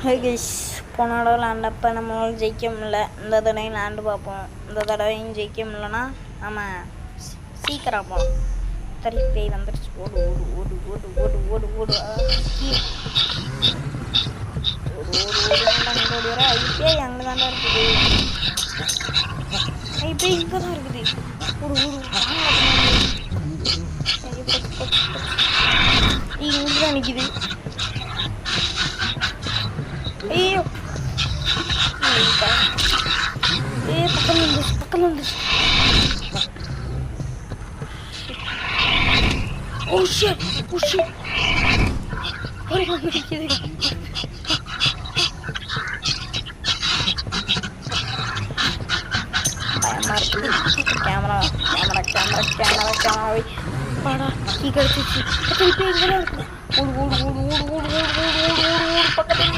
Guys போன தடவை லேண்டப்போ நம்மளால் ஜெயிக்க முடியல. இந்த தடவையும் லேண்டு பார்ப்போம். இந்த தடவையும் ஜெயிக்க முடியலன்னா நம்ம சீக்கிரம் போகலாம். பேய் வந்துடுச்சு. ஓடு ஓடு ஓடு ஓடு ஓடு ஓடு ஓடு ஓடு ஓடு ஓடு ஓடு பேய் அங்கே தாண்டா இருக்குது. பேய் இங்கே தான் இருக்குது. ஓடு ஓடு இங்கே தான் நிற்கிது. ஐயோ பக்கம் வந்துச்சு. ஓ ஷிட் ஓ ஷிட் ஒரு நிக்குது. Camera camera camera camera camera பாடா கீ கிடைச்சிச்சு. இப்போ இங்கே தான் இருக்கு. ஓடு ஓடு ஓடு ஓடு ஓடு ஓடு ஓடு ஓடு ஓடு ஓடு பக்கத்துல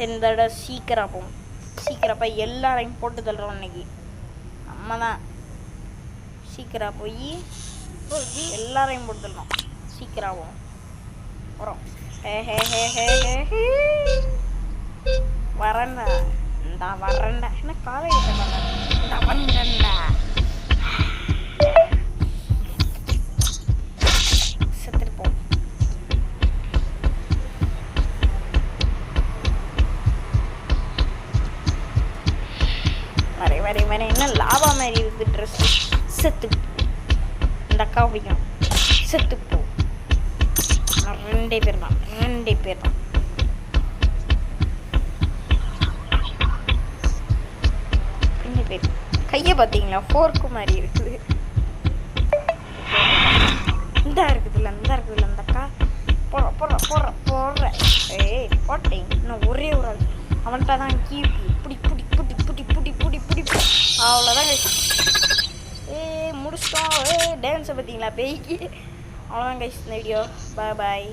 இந்த தடவை சீக்கிரம் போகும். சீக்கிரப்பா எல்லாரையும் போட்டு தள்ளுறோம். இன்னைக்கு நம்ம தான் சீக்கிரம் போய் எல்லாரையும் போட்டு தள்ளணும். சீக்கிரம் போகும் வரோம். வரண்டா இந்த வரண்டா என்ன காலையில் இந்த வந்தண்டா செத்துருப்போம். வரை வரை வரை என்ன லாபா மாதிரி இருக்குது ட்ரெஸ். செத்து இந்த அக்கா வைக்கும் செத்துப்போ. ரெண்டே பேர் தான் கையை பார்த்தீங்களா ஃபோர்க்கு மாதிரி இருக்குது. இந்த இருக்குதுல்ல அந்த அக்கா போடுற ஏய் போட்டேன். இன்னும் ஒரே ஒரு ஆள் அவன்கிட்ட தான் கீப்பு புடி புடி புடி புடி புடி புடி புடி அவ்வளோதான். முடிச்சிட்டோம். டான்ஸை பார்த்தீங்களா பேய்க்கு. அவ்வளோதான் கைஸ் இந்த வீடியோ. பாய்.